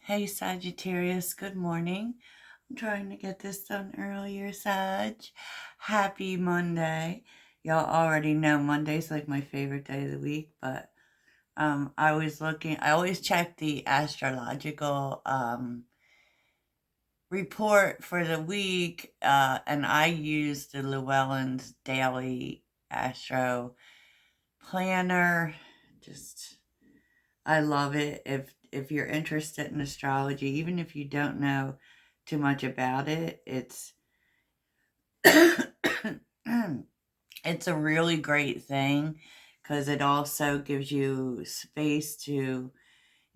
Hey Sagittarius, good morning. I'm trying to get this done earlier, Sag. Happy Monday. Y'all already know Monday's like my favorite day of the week, but I always check the astrological report for the week, and I use the Llewellyn's daily astro planner. Just I love it. If you're interested in astrology, even if you don't know too much about it, it's a really great thing because it also gives you space to,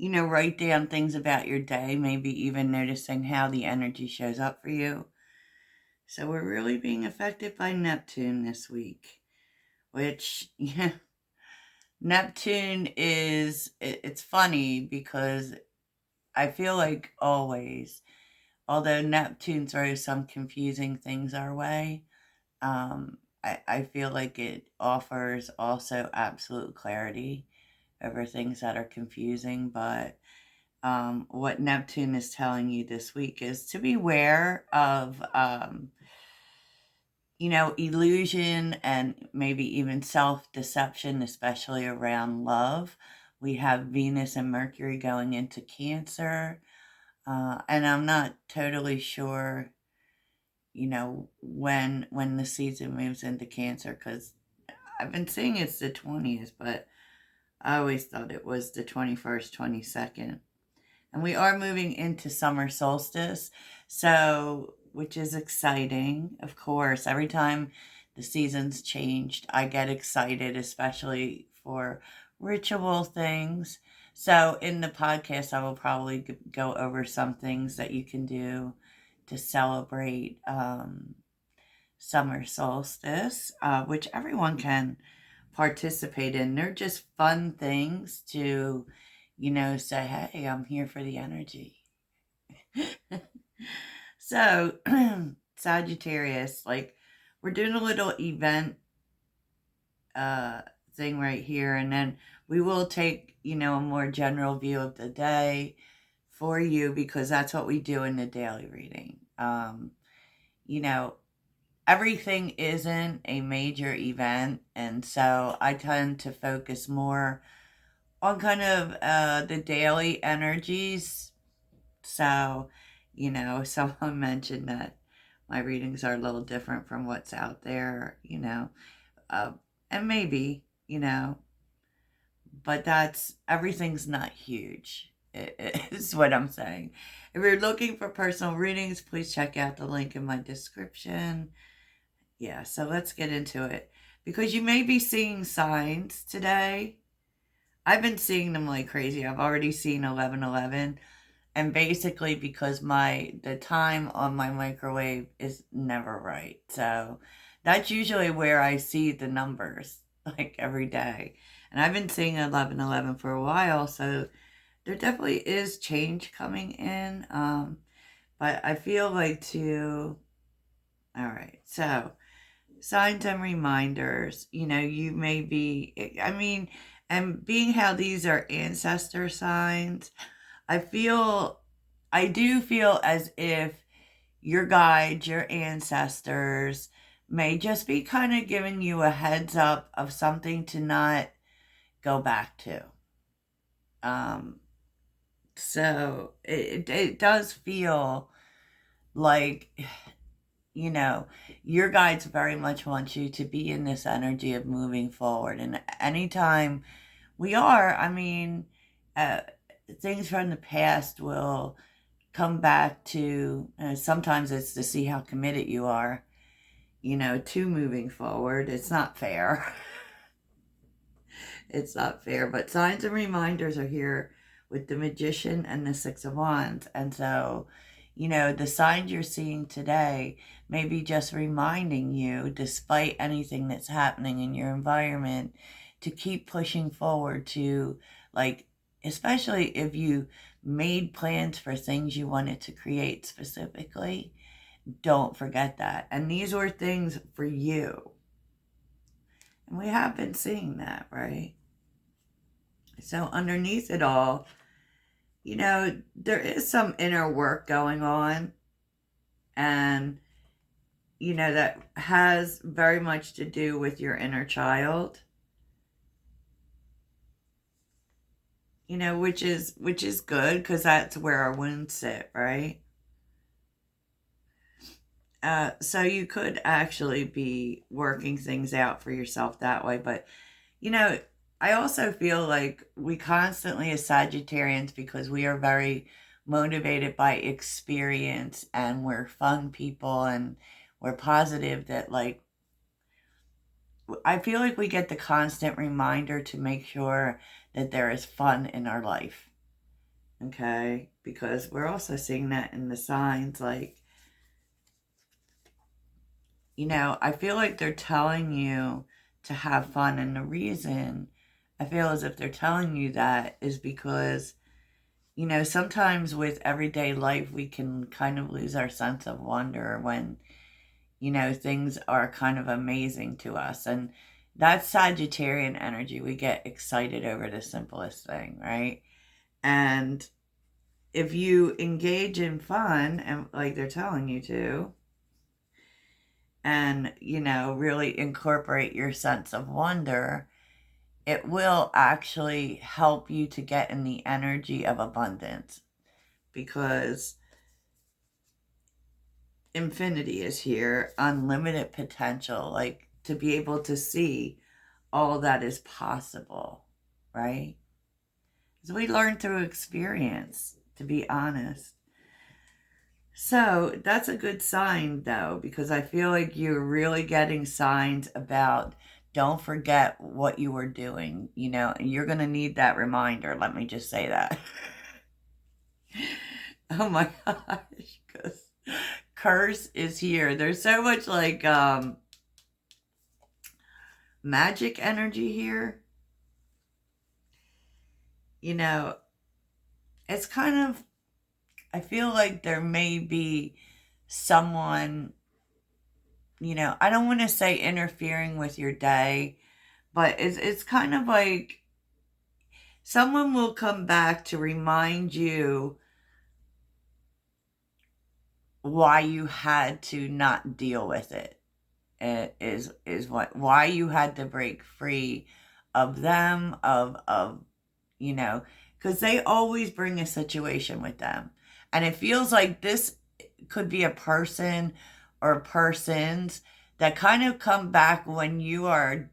write down things about your day, maybe even noticing how the energy shows up for you. So we're really being affected by Neptune this week, which, yeah, Neptune it's funny because I feel like always, although Neptune throws some confusing things our way, I feel like it offers also absolute clarity over things that are confusing. But what Neptune is telling you this week is to beware of, illusion and maybe even self deception, especially around love. We have Venus and Mercury going into Cancer. And I'm not totally sure, when the season moves into Cancer, because I've been seeing it's the 20th, but I always thought it was the 21st, 22nd. And we are moving into summer solstice, so which is exciting. Of course, every time the seasons changed, I get excited, especially for ritual things. So in the podcast, I will probably go over some things that you can do to celebrate summer solstice, which everyone can participate in. They're just fun things to, say, hey, I'm here for the energy. So, Sagittarius, like, we're doing a little event uh, thing right here, and then we will take, a more general view of the day for you because that's what we do in the daily reading. You know, Everything isn't a major event, and so I tend to focus more on kind of the daily energies. So, someone mentioned that my readings are a little different from what's out there, uh, and maybe, but everything's not huge, is what I'm saying. If you're looking for personal readings, please check out the link in my description. Yeah, so let's get into it. Because you may be seeing signs today. I've been seeing them like crazy. I've already seen 1111, and basically because the time on my microwave is never right. So that's usually where I see the numbers like every day. And I've been seeing 1111 for a while, so there definitely is change coming in. But I feel like all right. So signs and reminders, you may be, and being how these are ancestor signs, I do feel as if your guides, your ancestors, may just be kind of giving you a heads up of something to not go back to. Um, so it does feel like, you know, your guides very much want you to be in this energy of moving forward. And anytime we are, uh, things from the past will come back to, sometimes it's to see how committed you are, to moving forward. It's not fair. It's not fair, but signs and reminders are here with the Magician and the Six of Wands. And so, the signs you're seeing today may be just reminding you, despite anything that's happening in your environment, to keep pushing forward to, like, especially if you made plans for things you wanted to create specifically, don't forget that. And these were things for you. And we have been seeing that, right? So underneath it all, there is some inner work going on, and, that has very much to do with your inner child, which is good because that's where our wounds sit, right? So you could actually be working things out for yourself that way. But, you know, I also feel like we constantly, as Sagittarians, because we are very motivated by experience and we're fun people and we're positive, that, like, I feel like we get the constant reminder to make sure that there is fun in our life. Okay? Because we're also seeing that in the signs, like, I feel like they're telling you to have fun. And the reason I feel as if they're telling you that is because, sometimes with everyday life, we can kind of lose our sense of wonder when, things are kind of amazing to us. And that's Sagittarian energy. We get excited over the simplest thing, right? And if you engage in fun, and like they're telling you to, and, really incorporate your sense of wonder, it will actually help you to get in the energy of abundance, because infinity is here, unlimited potential, like to be able to see all that is possible, right? So we learn through experience, to be honest. So that's a good sign, though, because I feel like you're really getting signs about don't forget what you were doing, and you're going to need that reminder. Let me just say that. Oh my gosh, because curse is here. There's so much like magic energy here. It's kind of, I feel like there may be someone, I don't want to say interfering with your day, but it's kind of like someone will come back to remind you why you had to not deal with it. Is why you had to break free of them, of because they always bring a situation with them. And it feels like this could be a person or persons that kind of come back when you are,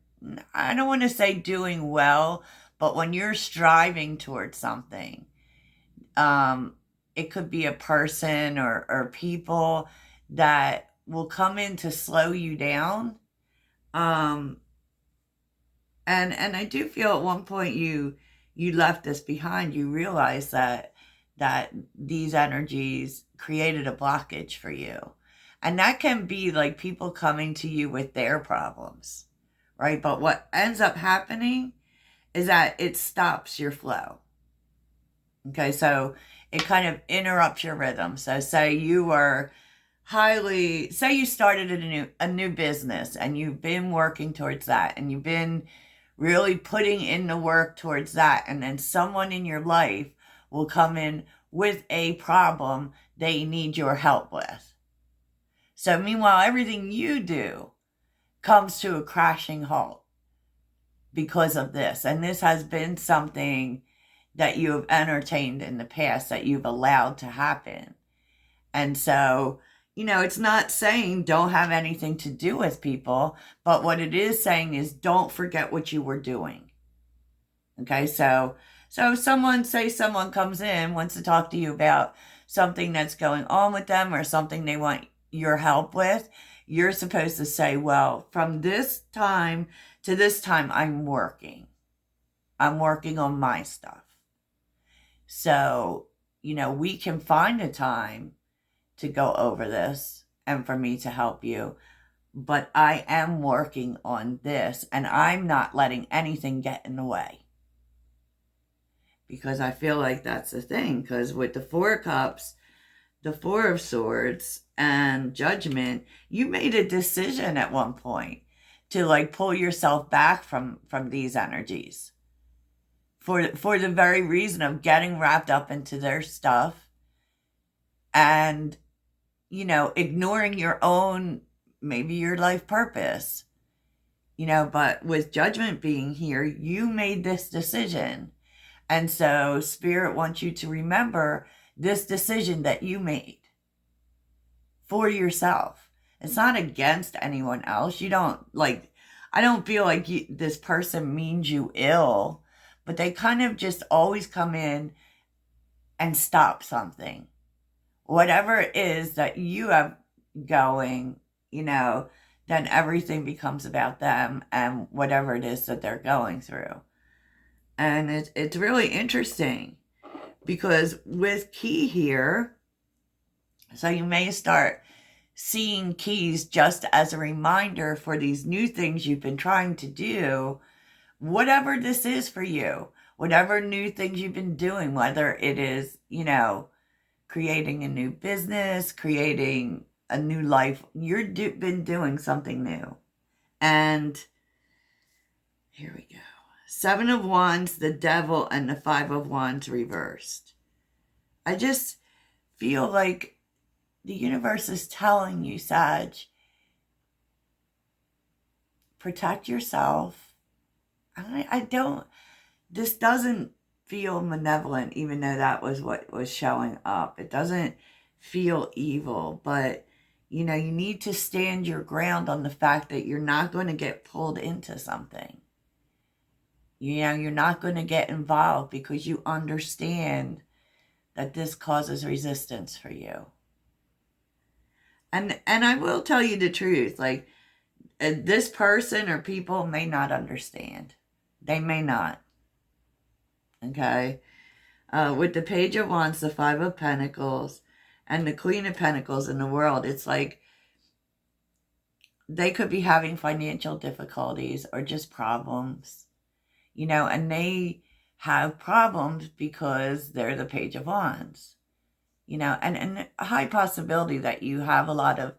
I don't want to say doing well, but when you're striving towards something. It could be a person or people that will come in to slow you down. Um, and I do feel at one point you left this behind. You realized that these energies created a blockage for you. And that can be like people coming to you with their problems, right? But what ends up happening is that it stops your flow. Okay, so it kind of interrupts your rhythm. So say you started a new business and you've been working towards that and you've been really putting in the work towards that, and then someone in your life will come in with a problem they need your help with. So meanwhile, everything you do comes to a crashing halt because of this. And this has been something that you have entertained in the past, that you've allowed to happen. And so, it's not saying don't have anything to do with people, but what it is saying is don't forget what you were doing. Okay, so someone comes in, wants to talk to you about something that's going on with them or something they want your help with. You're supposed to say, well, from this time to this time, I'm working on my stuff. So, we can find a time to go over this and for me to help you. But I am working on this and I'm not letting anything get in the way. Because I feel like that's the thing. Because with the Four of Cups, the Four of Swords, and Judgment, you made a decision at one point to like pull yourself back from these energies. for the very reason of getting wrapped up into their stuff and, ignoring your own, maybe your life purpose. But with Judgment being here, you made this decision. And so Spirit wants you to remember this decision that you made for yourself. It's not against anyone else. You don't I don't feel like this person means you ill, but they kind of just always come in and stop something. Whatever it is that you have going, then everything becomes about them and whatever it is that they're going through. And it's really interesting because with key here, so you may start seeing keys just as a reminder for these new things you've been trying to do, whatever this is for you, whatever new things you've been doing, whether it is, creating a new business, creating a new life, you've been doing something new. And here we go. 7 of Wands, the Devil, and the 5 of Wands reversed. I just feel like the universe is telling you, Sag, protect yourself. This doesn't feel malevolent, even though that was what was showing up. It doesn't feel evil, but, you need to stand your ground on the fact that you're not going to get pulled into something. You're not going to get involved because you understand that this causes resistance for you. And I will tell you the truth, this person or people may not understand. They may not. Okay? With the Page of Wands, the 5 of Pentacles, and the Queen of Pentacles in the world, it's like they could be having financial difficulties or just problems, and they have problems because they're the Page of Wands, and a high possibility that you have a lot of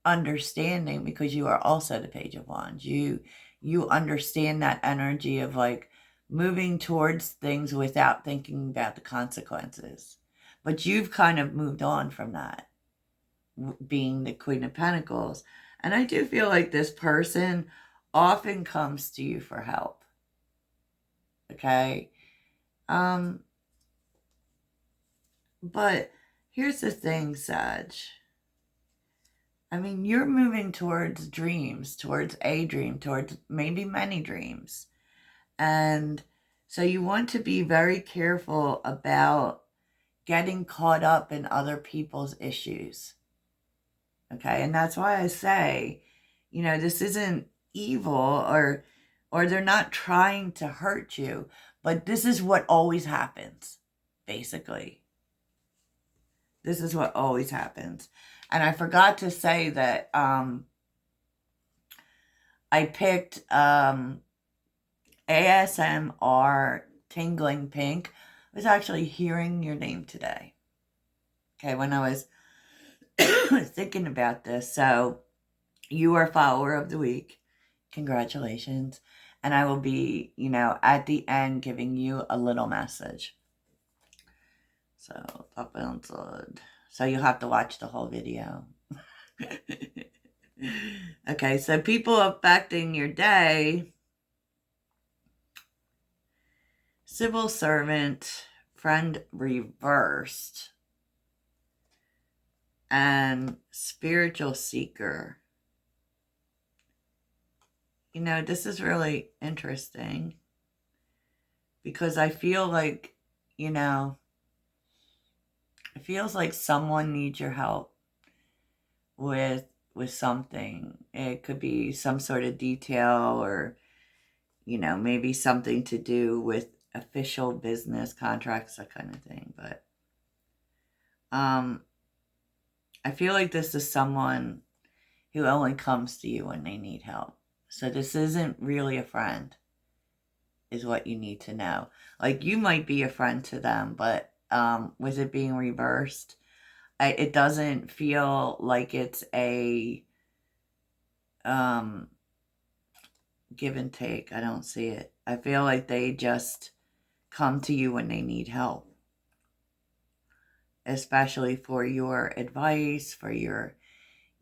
understanding because you are also the Page of Wands. You understand that energy of moving towards things without thinking about the consequences. But you've kind of moved on from that, being the Queen of Pentacles. And I do feel like this person often comes to you for help. Okay? But here's the thing, Sag. I mean, you're moving towards dreams, towards a dream, towards maybe many dreams. And so you want to be very careful about getting caught up in other people's issues. Okay? And that's why I say, this isn't evil or they're not trying to hurt you, but this is what always happens, basically. This is what always happens. And I forgot to say that I picked ASMR Tingling Pink. I was actually hearing your name today. Okay, when I was thinking about this. So you are follower of the week. Congratulations. And I will be, at the end giving you a little message. So, pop inside. So you'll have to watch the whole video. Okay, so people affecting your day. Civil servant, friend reversed, and spiritual seeker. This is really interesting because I feel like, it feels like someone needs your help with something. It could be some sort of detail or, maybe something to do with official business contracts, that kind of thing. But I feel like this is someone who only comes to you when they need help. So this isn't really a friend, is what you need to know. You might be a friend to them, but with it being reversed, it doesn't feel like it's a give and take. I don't see it. I feel like they just come to you when they need help, especially for your advice, for your,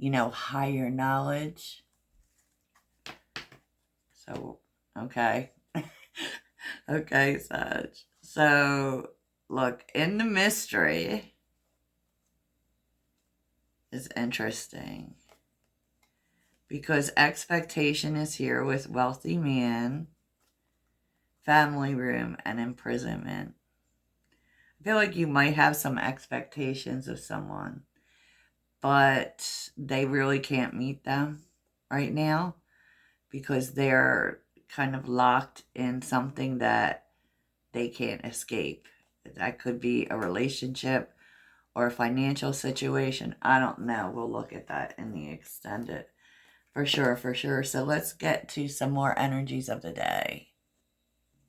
higher knowledge. So, okay. Okay, Sag. So, look, in the mystery is interesting because expectation is here with wealthy man, family room, and imprisonment. I feel like you might have some expectations of someone, but they really can't meet them right now because they're kind of locked in something that they can't escape. That could be a relationship or a financial situation. I don't know. We'll look at that in the extended. For sure, for sure. So let's get to some more energies of the day.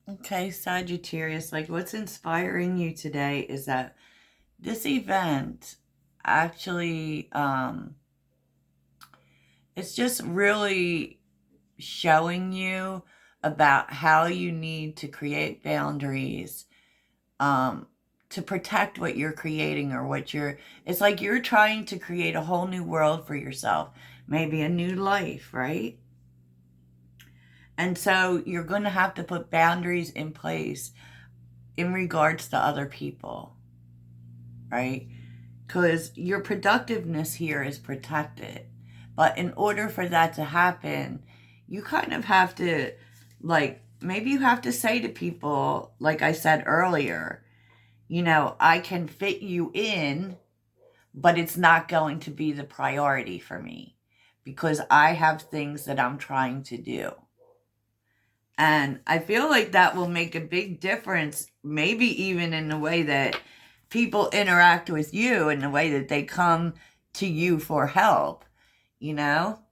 Okay, Sagittarius, like what's inspiring you today is that this event actually, it's just really showing you about how you need to create boundaries, to protect what you're creating or it's like you're trying to create a whole new world for yourself, maybe a new life, right? And so you're going to have to put boundaries in place in regards to other people, right? Because your productiveness here is protected. But in order for that to happen, you kind of have to, like, maybe you have to say to people, like I said earlier, I can fit you in, but it's not going to be the priority for me because I have things that I'm trying to do. And I feel like that will make a big difference, maybe even in the way that people interact with you and the way that they come to you for help,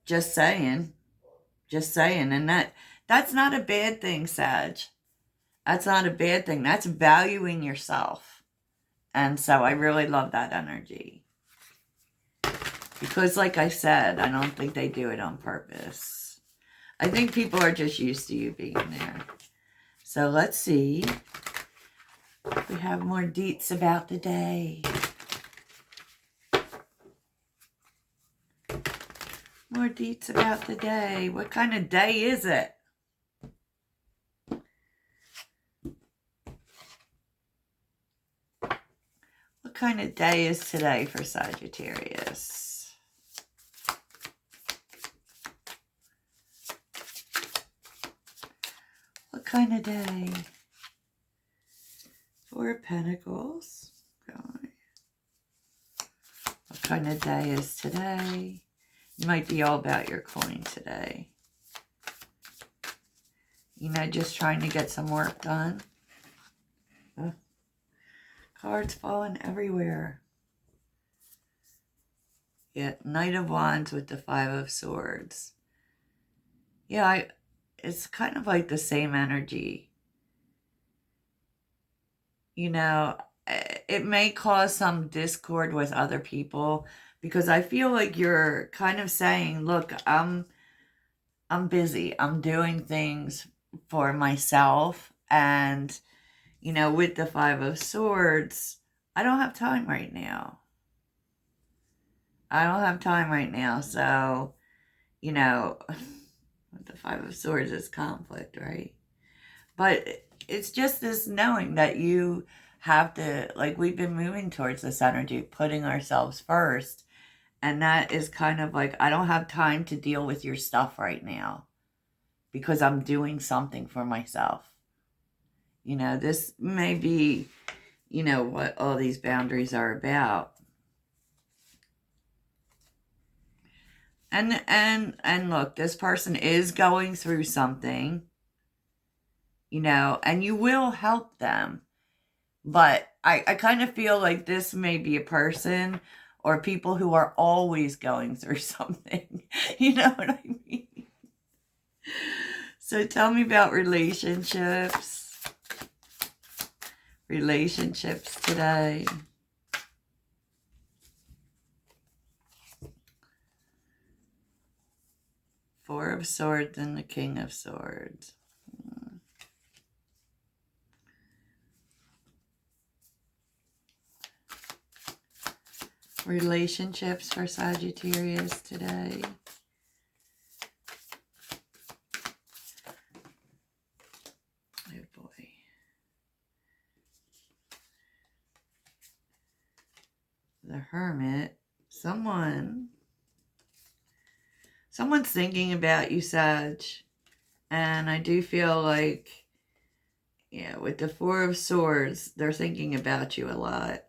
just saying. Just saying. And that's not a bad thing, Sag. That's not a bad thing. That's valuing yourself. And so I really love that energy. Because like I said, I don't think they do it on purpose. I think people are just used to you being there. So let's see if we have more deets about the day. More deets about the day. What kind of day is it? What kind of day is today for Sagittarius? What kind of day? Four of Pentacles. Okay. What kind of day is today? You might be all about your coin today. Just trying to get some work done. Oh. Cards falling everywhere. Yeah, Knight of Wands with the Five of Swords. Yeah, it's kind of like the same energy. It may cause some discord with other people because I feel like you're kind of saying, look, I'm busy. I'm doing things for myself. And, with the Five of Swords, I don't have time right now. I don't have time right now. So, with the Five of Swords is conflict, right? But it's just this knowing that you have to, like, we've been moving towards this energy, putting ourselves first. And that is kind of like, I don't have time to deal with your stuff right now because I'm doing something for myself. This may be, what all these boundaries are about. And look, this person is going through something, and you will help them. But I kind of feel like this may be a person or people who are always going through something. You know what I mean? So tell me about relationships. Relationships today. Four of Swords and the King of Swords. Relationships for Sagittarius today. Oh boy. The Hermit. Someone's thinking about you, Sag. And I do feel like, yeah, with the Four of Swords, they're thinking about you a lot.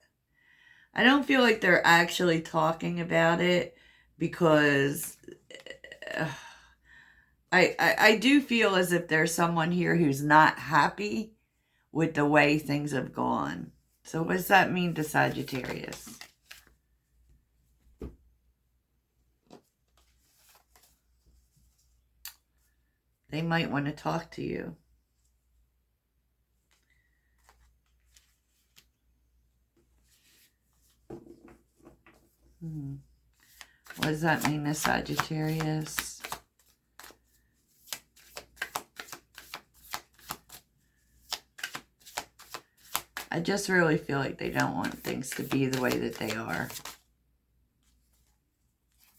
I don't feel like they're actually talking about it because I do feel as if there's someone here who's not happy with the way things have gone. So what does that mean to Sagittarius? They might want to talk to you. What does that mean to Sagittarius? I just really feel like they don't want things to be the way that they are.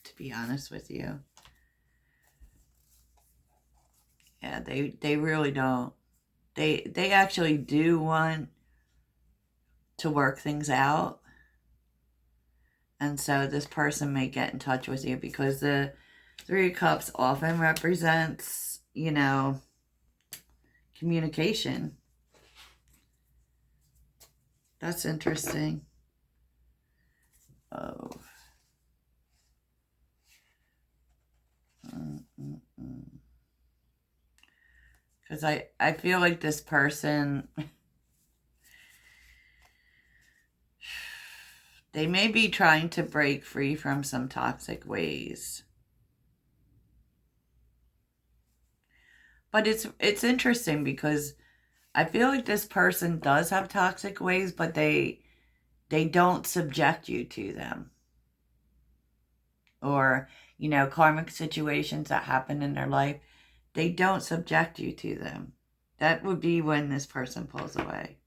To be honest with you. Yeah, they really don't. They actually do want to work things out. And so this person may get in touch with you because the Three of Cups often represents, you know, communication. That's interesting. Oh. Because I feel like this person, they may be trying to break free from some toxic ways. But it's interesting because I feel like this person does have toxic ways, but they don't subject you to them. Or, you know, karmic situations that happen in their life, they don't subject you to them. That would be when this person pulls away.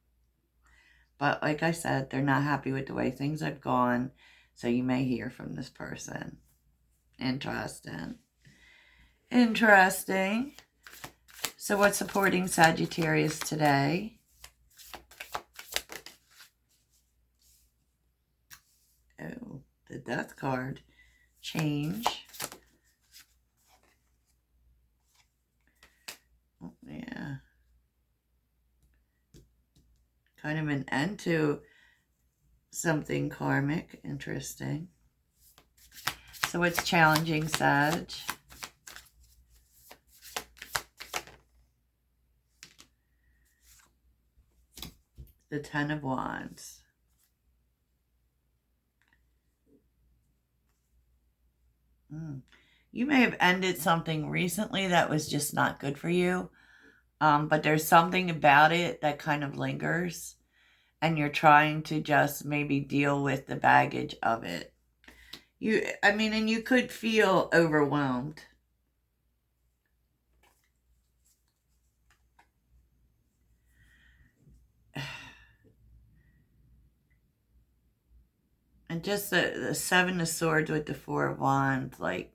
But like I said, they're not happy with the way things have gone, so you may hear from this person. Interesting. Interesting. So what's supporting Sagittarius today? Oh, the Death card. Change. Oh, yeah. Kind of an end to something karmic. Interesting. So what's challenging, Sag? The Ten of Wands. You may have ended something recently that was just not good for you. But there's something about it that kind of lingers. And you're trying to just maybe deal with the baggage of it. And you could feel overwhelmed. And just the Seven of Swords with the Four of Wands, like,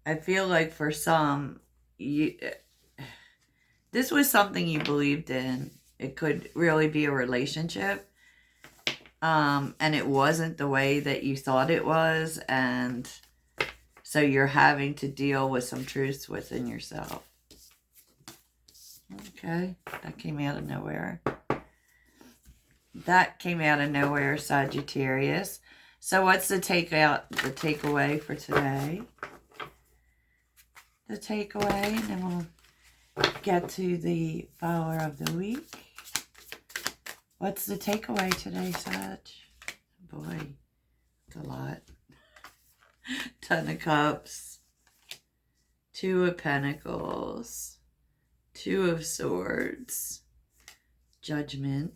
I feel like for some, this was something you believed in. It could really be a relationship. And it wasn't the way that you thought it was. And so you're having to deal with some truths within yourself. Okay, that came out of nowhere. That came out of nowhere, Sagittarius. So what's the takeaway for today? The takeaway, and then we'll get to the follower of the week. What's the takeaway today, Sag? Boy, it's a lot. Ten of Cups, Two of Pentacles, Two of Swords, Judgment,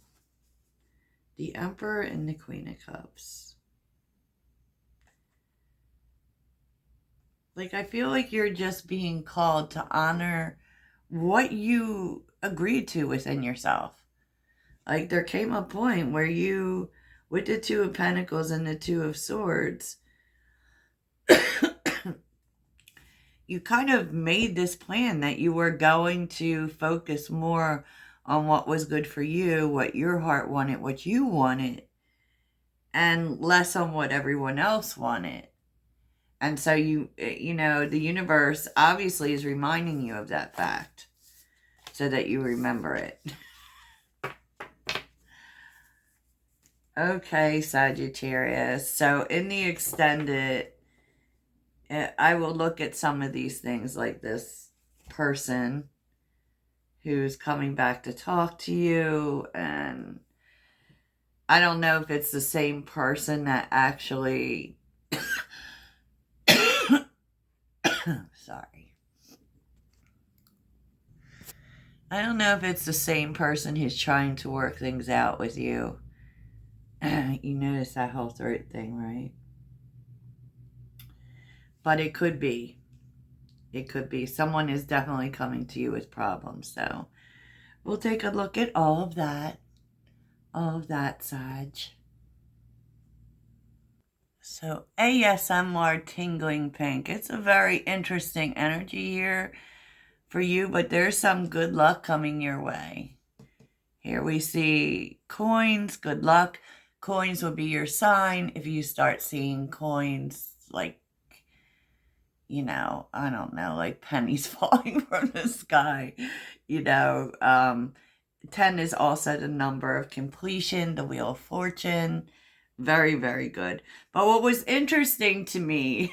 the Emperor, and the Queen of Cups. Like, I feel like you're just being called to honor what you agreed to within yourself. Like, there came a point where you, with the Two of Pentacles and the Two of Swords, you kind of made this plan that you were going to focus more on what was good for you, what your heart wanted, what you wanted, and less on what everyone else wanted. And so the universe obviously is reminding you of that fact so that you remember it. Okay, Sagittarius. So in the extended, I will look at some of these things, like this person who's coming back to talk to you, and I don't know if it's the same person that actually sorry. I don't know if it's the same person who's trying to work things out with you. You notice that whole throat thing, right? But it could be. It could be. Someone is definitely coming to you with problems. So we'll take a look at all of that. All of that, Sag. So ASMR Tingling Pink. It's a very interesting energy here for you, but there's some good luck coming your way. Here we see coins, good luck. Coins will be your sign. If you start seeing coins, like, I don't know, like pennies falling from the sky, 10 is also the number of completion, the Wheel of Fortune. Very, very good. But what was interesting to me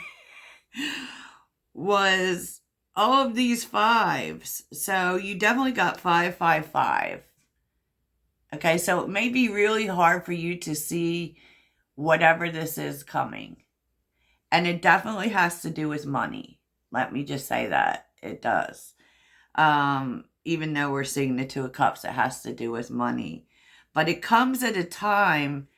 was all of these fives. So you definitely got 555. Okay, so it may be really hard for you to see whatever this is coming. And it definitely has to do with money. Let me just say that. It does. Even though we're seeing the Two of Cups, it has to do with money. But it comes at a time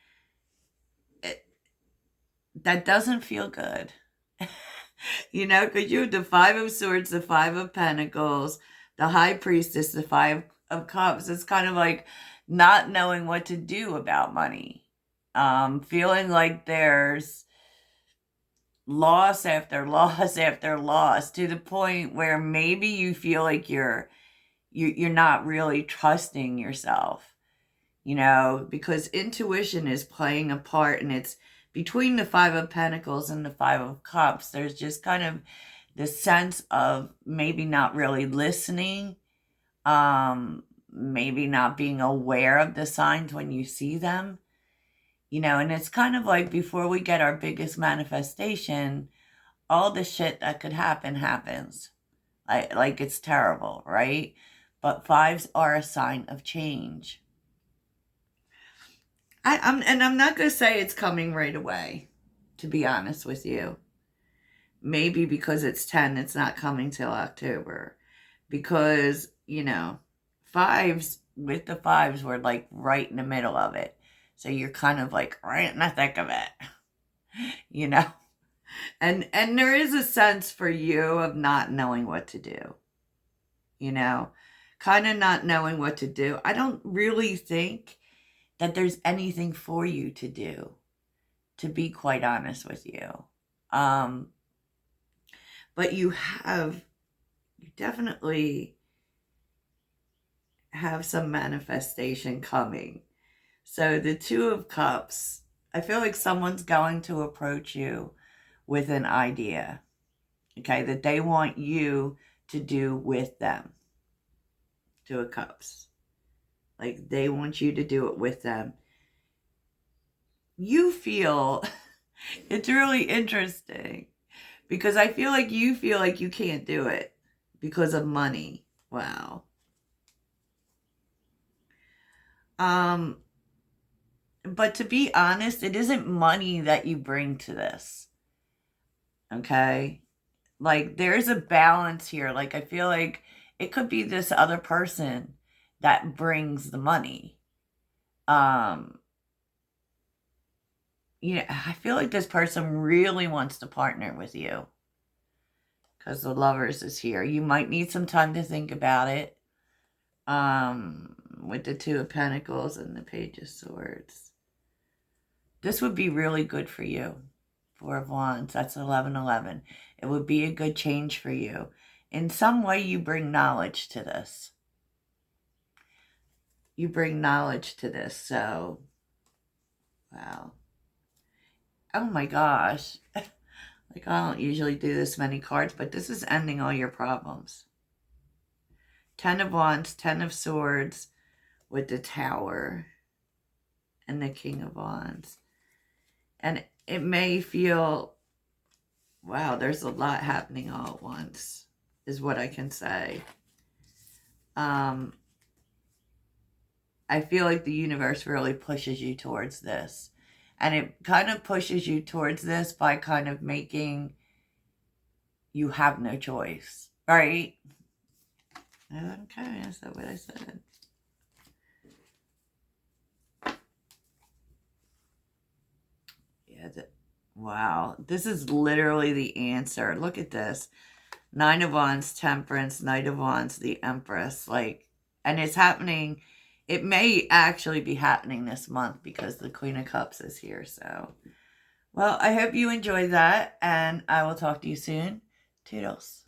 that doesn't feel good. Because you have the Five of Swords, the Five of Pentacles, the High Priestess, the Five of Cups. It's kind of like not knowing what to do about money. Feeling like there's loss after loss after loss, to the point where maybe you feel like you're not really trusting yourself, because intuition is playing a part, and it's between the Five of Pentacles and the Five of Cups. There's just kind of the sense of maybe not really listening, maybe not being aware of the signs when you see them, and it's kind of like before we get our biggest manifestation, all the shit that could happen happens. Like it's terrible, right? But fives are a sign of change. I'm not going to say it's coming right away, to be honest with you. Maybe because it's 10, it's not coming till October. Because, fives, with the fives, we're like right in the middle of it. So you're kind of like right in the thick of it, And there is a sense for you of not knowing what to do, kind of not knowing what to do. I don't really think that there's anything for you to do, to be quite honest with you. But you definitely have some manifestation coming. So the Two of Cups, I feel like someone's going to approach you with an idea, okay, that they want you to do with them. Two of Cups. Like, they want you to do it with them. You feel, it's really interesting, because I feel like you can't do it because of money. Wow. But to be honest, it isn't money that you bring to this. Okay? Like, there's a balance here. Like, I feel like it could be this other person that brings the money. I feel like this person really wants to partner with you, because the Lovers is here. You might need some time to think about it. with the Two of Pentacles and the Page of Swords. This would be really good for you. Four of Wands, that's 1111. It would be a good change for you. In some way, you bring knowledge to this. You bring knowledge to this, so, wow. Oh my gosh. Like, I don't usually do this many cards, but this is ending all your problems. 10 of Wands, 10 of Swords with the Tower and the King of Wands. And it may feel, wow, there's a lot happening all at once, is what I can say. I feel like the universe really pushes you towards this. And it kind of pushes you towards this by kind of making you have no choice, right? Okay, is that what I said? Yeah, wow. This is literally the answer. Look at this. 9 of Wands, Temperance, Knight of Wands, the Empress. Like, and it's happening. It may actually be happening this month because the Queen of Cups is here. So, well, I hope you enjoyed that, and I will talk to you soon. Toodles.